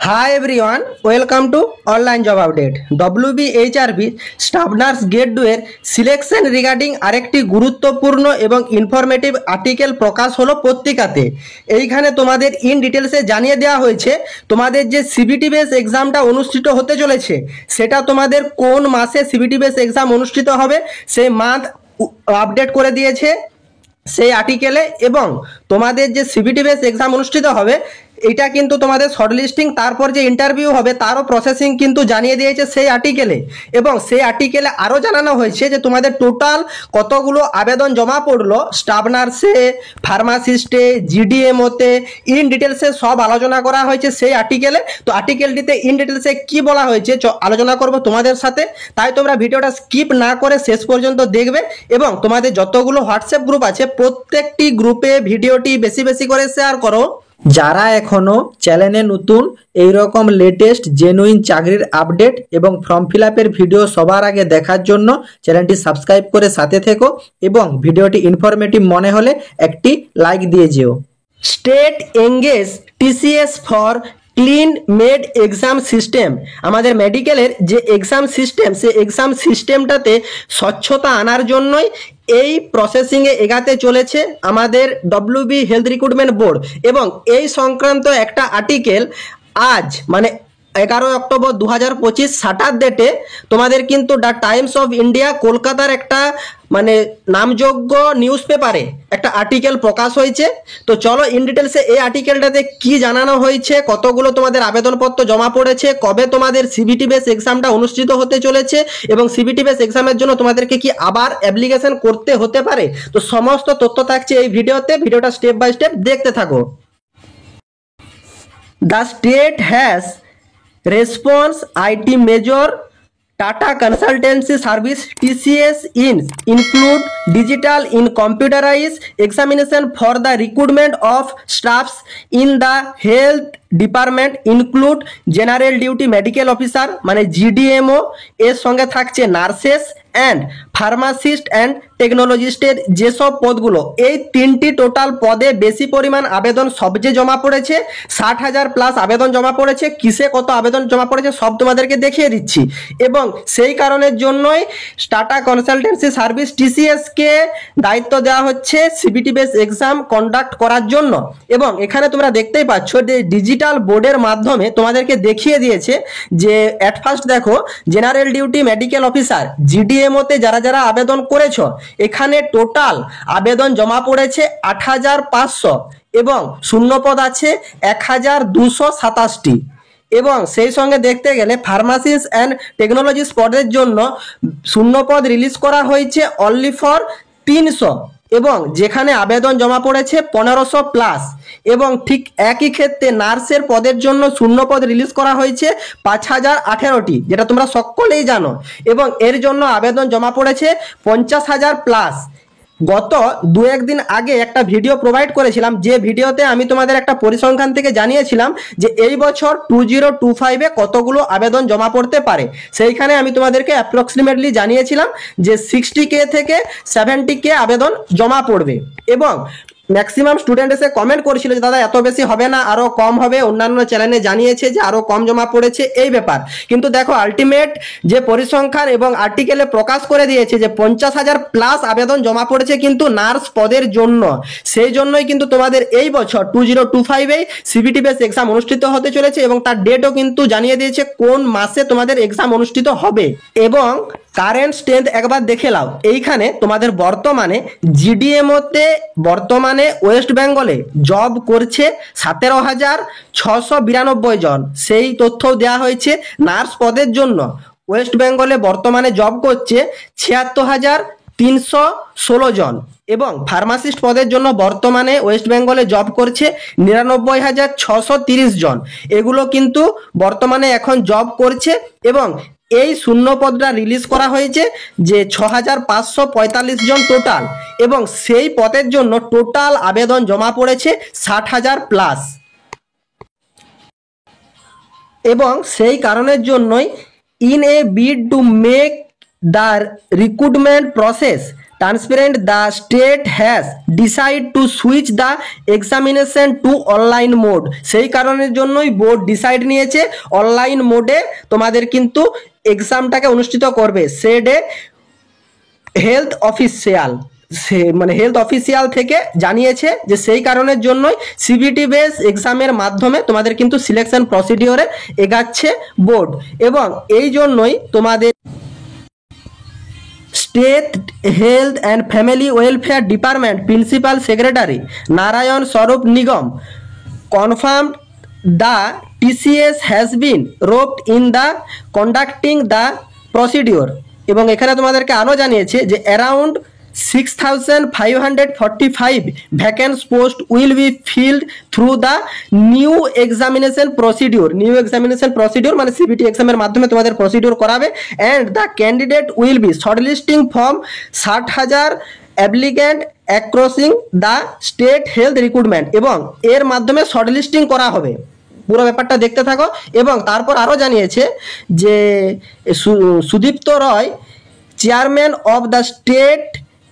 Hi everyone, welcome to Online Job Update. WBHRB staff nurse grade 2 এর selection regarding আরেকটি গুরুত্বপূর্ণ এবং informative article প্রকাশ হলো পত্রিকাতে। এইখানে তোমাদের ইন ডিটেলসে জানিয়ে দেওয়া হয়েছে তোমাদের যে সিবিটি বেস এক্সামটা অনুষ্ঠিত হতে চলেছে সেটা তোমাদের কোন মাসে সিবিটি বেস এক্সাম অনুষ্ঠিত হবে সেই মান্থ আপডেট করে দিয়েছে সেই আর্টিকেলে। এবং তোমাদের যে সিবিটি বেস এক্সাম অনুষ্ঠিত হবে এটা কিন্তু তোমাদের শর্টলিস্টিং তারপর যে ইন্টারভিউ হবে তারও প্রসেসিং কিন্তু জানিয়ে দিয়েছে সেই আর্টিকেলে। এবং সেই আর্টিকেলে আরও জানানো হয়েছে যে তোমাদের টোটাল কতগুলো আবেদন জমা পড়লো স্টাফ নার্সে, ফার্মাসিস্টে, জিডিএমওতে, ইন ডিটেলসে সব আলোচনা করা হয়েছে সেই আর্টিকেলে। তো আর্টিকেলটিতে ইন ডিটেলসে কি বলা হয়েছে আলোচনা করব তোমাদের সাথে, তাই তোমরা ভিডিওটা স্কিপ না করে শেষ পর্যন্ত দেখবে। এবং তোমাদের যতগুলো হোয়াটসঅ্যাপ গ্রুপ আছে প্রত্যেকটি গ্রুপে ভিডিওটি বেশি বেশি করে শেয়ার করো। যারা এখনো চ্যানেলে নতুন এইরকম লেটেস্ট জেনুইন চাকরির আপডেট এবং ফর্ম ফিল আপের ভিডিও সবার আগে দেখার জন্য চ্যানেলটি সাবস্ক্রাইব করে সাথে থেকো এবং ভিডিওটি ইনফরমেটিভ মনে হলে একটি লাইক দিয়ে যেও। State engage TCS for clean made exam system. আমাদের মেডিকেলের যে এক্সাম সিস্টেম সেই এক্সাম সিস্টেমটাতে স্বচ্ছতা আনার জন্যই এই প্রসেসিংয়ে এগাতে চলেছে আমাদের ডব্লিউবি হেলথ রিক্রুটমেন্ট বোর্ড। এবং এই সংক্রান্ত একটা আর্টিকেল আজ মানে 11 অক্টোবর 2025 স্যাটার ডেটে তোমাদের কিন্তু দ্য টাইমস অফ ইন্ডিয়া কলকাতার একটা মানে নামযোগ্য নিউজ পেপারে একটা আর্টিকেল প্রকাশ হয়েছে। তো চলো ইন ডিটেলসে এই আর্টিকেলটাতে কি জানানো হয়েছে, কতগুলো তোমাদের আবেদনপত্র জমা পড়েছে, কবে তোমাদের সিবিটি বেস এক্সামটা অনুষ্ঠিত হতে চলেছে এবং সিবিটি বেস এক্সামের জন্য তোমাদেরকে কি আবার অ্যাপ্লিকেশন করতে হতে পারে, তো সমস্ত তথ্য থাকছে এই ভিডিওতে। ভিডিওটা স্টেপ বাই স্টেপ দেখতে থাকো। The state has response IT major Tata Consultancy Service TCS include digital in computerized examination for the recruitment of staffs in the health department include general duty medical officer মানে GDMO, এর সঙ্গে থাকছে nurses and pharmacist and টেকনোলজিস্টের যেসব পদগুলো, এই তিনটি total পদে বেশি পরিমাণ আবেদন সবচেয়ে জমা পড়েছে। 60,000 প্লাস আবেদন জমা পড়েছে। কিসে কত আবেদন জমা পড়েছে সব তোমাদেরকে দেখিয়ে দিচ্ছি। এবং সেই কারণের জন্যই টাটা কনসালটেন্সি সার্ভিস টিসিএসকে দায়িত্ব দেওয়া হচ্ছে সিবিটি বেস এক্সাম কন্ডাক্ট করার জন্য। এবং এখানে তোমরা দেখতেই পাচ্ছ যে ডিজিটাল বোর্ডের মাধ্যমে তোমাদেরকে দেখিয়ে দিয়েছে যে এট ফার্স্ট দেখো জেনারেল ডিউটি মেডিকেল অফিসার জিডিএমওতে যারা যারা আবেদন করেছো এখানে টোটাল আবেদন জমা পড়েছে 8,500 এবং শূন্যপদ আছে 1,227টি। এবং সেই সঙ্গে দেখতে গেলে ফার্মাসিস্ট অ্যান্ড টেকনোলজিস্ট পদের জন্য শূন্যপদ রিলিজ করা হয়েছে অনলি ফর 300 এবং যেখানে আবেদন জমা পড়েছে 1500 প্লাস। এবং ঠিক একই ক্ষেত্রে নার্সের পদের জন্য শূন্যপদ রিলিজ করা হয়েছে 5,018টি, যেটা তোমরা সকলেই জানো। এবং এর জন্য আবেদন জমা পড়েছে 50,000 প্লাস। গত 2-1 দিন আগে একটা ভিডিও প্রোভাইড করেছিলাম যে ভিডিওতে আমি তোমাদের একটা পরিসংখ্যান থেকে জানিয়েছিলাম যে এই বছর 2025-এ কতগুলো আবেদন জমা পড়তে পারে। সেইখানে আমি তোমাদেরকে অ্যাপ্রক্সিমেটলি জানিয়েছিলাম যে 60K থেকে 70K আবেদন জমা পড়বে। এবং ম্যাক্সিমাম স্টুডেন্ট এসে কমেন্ট করেছিল যে দাদা এত বেশি হবে না, আরও কম হবে, অন্যান্য চ্যানেলে জানিয়েছে যে আরও কম জমা পড়েছে এই ব্যাপার। কিন্তু দেখো আলটিমেট যে পরিসংখ্যান এবং আর্টিকেলে প্রকাশ করে দিয়েছে যে 50,000 প্লাস আবেদন জমা পড়েছে কিন্তু নার্স পদের জন্য। সেই জন্যই কিন্তু তোমাদের এই বছর 2025-এই সিবিটি বেস এক্সাম অনুষ্ঠিত হতে চলেছে এবং তার ডেটও কিন্তু জানিয়ে দিয়েছে কোন মাসে তোমাদের এক্সাম অনুষ্ঠিত হবে। এবং কারেন্ট স্ট্রেংথ একবার দেখে নাও। এইখানে তোমাদের বর্তমানে জিডিএমওতে বর্তমানে ওয়েস্ট বেঙ্গলে জব করছে 17,692 জন, সেই তথ্যও দেওয়া হয়েছে। নার্স পদের জন্য ওয়েস্ট বেঙ্গলে বর্তমানে জব করছে 76,316 জন এবং ফার্মাসিস্ট পদের জন্য বর্তমানে ওয়েস্ট বেঙ্গলে জব করছে 99,630 জন। এগুলো কিন্তু বর্তমানে এখন জব করছে। এবং এই শূন্যপদটা রিলিজ করা হয়েছে যে 6,545 জন টোটাল। এবং সেই পদের জন্য টোটাল আবেদন জমা পড়েছে 60,000 প্লাস। এবং সেই কারণের জন্যই in a bid to make the recruitment process transparent the state has decide to switch the examination to online mode. সেই কারণের জন্যই বোর্ড ডিসাইড নিয়েছে অনলাইন মোডে তোমাদের কিন্তু এক্সামটাকে অনুষ্ঠিত করবে। সেডে হেলথ অফিসিয়াল হেলথ অফিসিয়াল থেকে জানিয়েছে যে সেই কারণের জন্যই সিবিটি বেস এক্সামের মাধ্যমে তোমাদের কিন্তু সিলেকশন প্রসিডিওরে এগাচ্ছে বোর্ড, এবং এই জন্যই তোমাদের state health and family welfare department principal secretary Narayan Swarup Nigam confirm the TCS has been roped in the conducting the procedure. এবং এখানে তোমাদেরকে আরও জানিয়েছে যে around 6,545 vacancy post will be filled through the new examination procedure মানে সিবিটি এক্সামের মাধ্যমে তোমাদের প্রসিডিওর করাবে। And the candidate will be shortlisting from 60,000 applicant acrossing the state health recruitment, এবং এর মাধ্যমে শর্টলিস্টিং করা হবে। পুরো ব্যাপারটা দেখতে থাকো। এবং তারপর আরও জানিয়েছে যে Sudipta Roy chairman of the state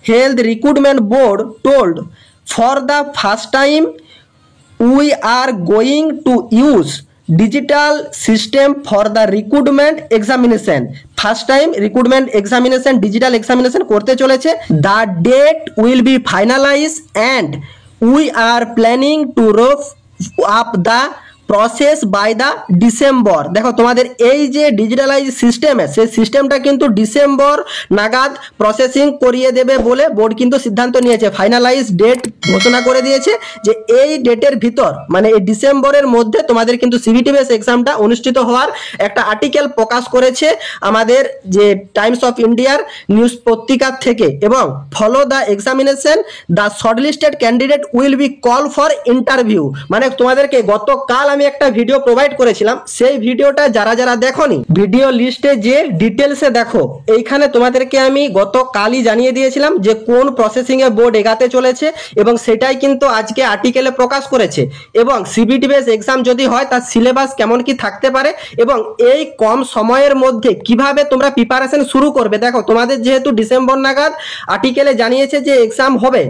health recruitment board told for the first time we are going to use digital system for the recruitment examination. First time recruitment examination digital examination করতে চলেছে। The date will be finalise and we are planning to rope up the process by the December. দেখো তোমাদের এই যে digitalise সিস্টেমে সেই সিস্টেমটা কিন্তু ডিসেম্বর নাগাদ প্রসেসিং করিয়ে দেবে বলে বোর্ড কিন্তু সিদ্ধান্ত নিয়েছে। ফাইনালাইজ ডেট ঘোষণা করে দিয়েছে যে এই ডেটের ভিতর মানে এই ডিসেম্বরের মধ্যে তোমাদের কিন্তু সিবিটি বেস এক্সামটা অনুষ্ঠিত হওয়ার একটা আর্টিকেল প্রকাশ করেছে আমাদের যে টাইমস অফ ইন্ডিয়ার নিউজ পত্রিকার থেকে। এবং follow the examination the shortlisted candidate will be call for interview. মানে তোমাদেরকে গতকাল আমি একটা ভিডিও প্রোভাইড করেছিলাম, সেই ভিডিওটা যারা যারা দেখোনি ভিডিও লিস্টে যে ডিটেলসে দেখো। এইখানে তোমাদেরকে আমি গতকালই জানিয়ে দিয়েছিলাম যে কোন প্রসেসিং এ বোর্ড এগাতে চলেছে, এবং সেটাই কিন্তু আজকে আর্টিকেলে প্রকাশ করেছে। এবং সিবিটি বেস এক্সাম যদি হয় তার সিলেবাস কেমন কি থাকতে পারে এবং এই কম সময়ের মধ্যে কিভাবে তোমরা প্রিপারেশন শুরু করবে। দেখো তোমাদের যেহেতু ডিসেম্বর নাগাদ আর্টিকেলে জানিয়েছে যে এক্সাম হবে,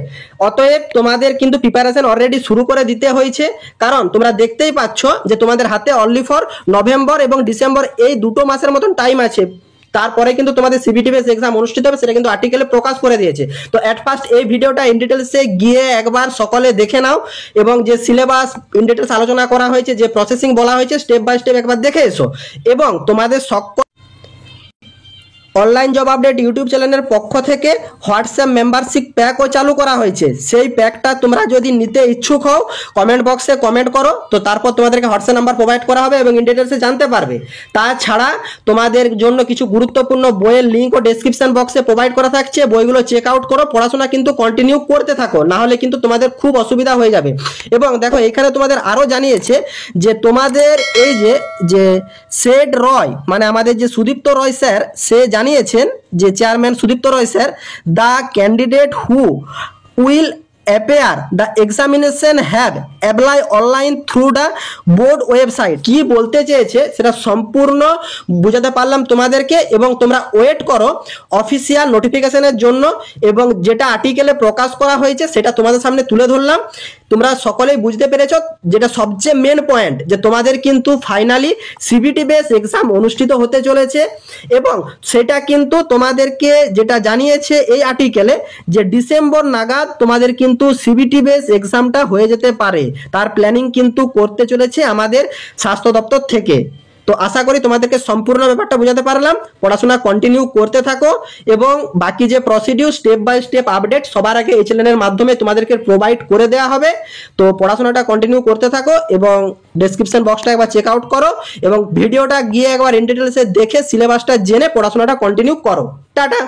অতএব তোমাদের কিন্তু প্রিপারেশন অলরেডি শুরু করে দিতে হয়েছে। কারণ তোমরা দেখতেই পাচ্ছ যে তোমাদের হাতে অনলি ফর নভেম্বর এবং ডিসেম্বর এই দুটো মাসের মতন টাইম আছে, তারপরে কিন্তু তোমাদের সিবিটি বেস এক্সাম অনুষ্ঠিত হবে, সেটা কিন্তু আর্টিকেলে প্রকাশ করে দিয়েছে। তো অ্যাট ফার্স্ট এই ভিডিওটা ইন ডিটেলসে গিয়ে একবার সকলে দেখে নাও, এবং যে সিলেবাস ইন ডিটেলস আলোচনা করা হয়েছে, যে প্রসেসিং বলা হয়েছে স্টেপ বাই স্টেপ একবার দেখে এসো। এবং তোমাদের সকল অনলাইন জব আপডেট ইউটিউব চ্যানেলের পক্ষ থেকে হোয়াটসঅ্যাপ মেম্বারশিপ প্যাকও চালু করা হয়েছে। সেই প্যাকটা তোমরা যদি নিতে ইচ্ছুক হও কমেন্ট বক্সে কমেন্ট করো, তো তারপর তোমাদেরকে হোয়াটসঅ্যাপ নাম্বার প্রোভাইড করা হবে এবং ইন ডিটেলসে জানতে পারবে। তাছাড়া তোমাদের জন্য কিছু গুরুত্বপূর্ণ বইয়ের লিঙ্কও ডেসক্রিপশন বক্সে প্রোভাইড করা থাকছে, বইগুলো চেক আউট করো, পড়াশোনা কিন্তু কন্টিনিউ করতে থাকো, না হলে কিন্তু তোমাদের খুব অসুবিধা হয়ে যাবে। এবং দেখো এখানে তোমাদের আরও জানিয়েছে যে তোমাদের এই যে সেড রয় মানে আমাদের যে সুদীপ্ত রয় স্যার, সে জানিয়েছেন যে chairman Sudipta Roy sir, the candidate who will appear the examination have apply online through the board website. কি বলতে চেয়েছে সেটা সম্পূর্ণ বোঝাতে পারলাম তোমাদেরকে, এবং তোমরা ওয়েট করো অফিসিয়াল নোটিফিকেশনের জন্য। এবং যেটা আর্টিকেলে প্রকাশ করা হয়েছে সেটা তোমাদের সামনে তুলে ধরলাম। তোমরা সকলেই বুঝতে পেরেছ যেটা সবচেয়ে মেন পয়েন্ট, যে তোমাদের কিন্তু ফাইনালি সিবিটি বেস এক্সাম অনুষ্ঠিত হতে চলেছে। এবং সেটা কিন্তু তোমাদেরকে যেটা জানিয়েছে এই আর্টিকেলে যে ডিসেম্বর নাগাদ তোমাদের কিন্তু সিবিটি বেস এক্সামটা হয়ে যেতে পারে, তার প্ল্যানিং কিন্তু করতে চলেছে আমাদের স্বাস্থ্য দপ্তর থেকে। তো আশা করি তোমাদেরকে সম্পূর্ণ ব্যাপারটা বোঝাতে পারলাম। পড়াশোনা কন্টিনিউ করতে থাকো, এবং বাকি যে procedure step by step update সবার আগে এই চ্যানেলের মাধ্যমে তোমাদেরকে প্রোভাইড করে দেওয়া হবে। তো পড়াশোনাটা কন্টিনিউ করতে থাকো, এবং ডেসক্রিপশন বক্সটা একবার চেক আউট করো, এবং ভিডিওটা গিয়ে একবার ইন ডিটেলসে দেখে সিলেবাসটা জেনে পড়াশোনাটা কন্টিনিউ করো। টাটা।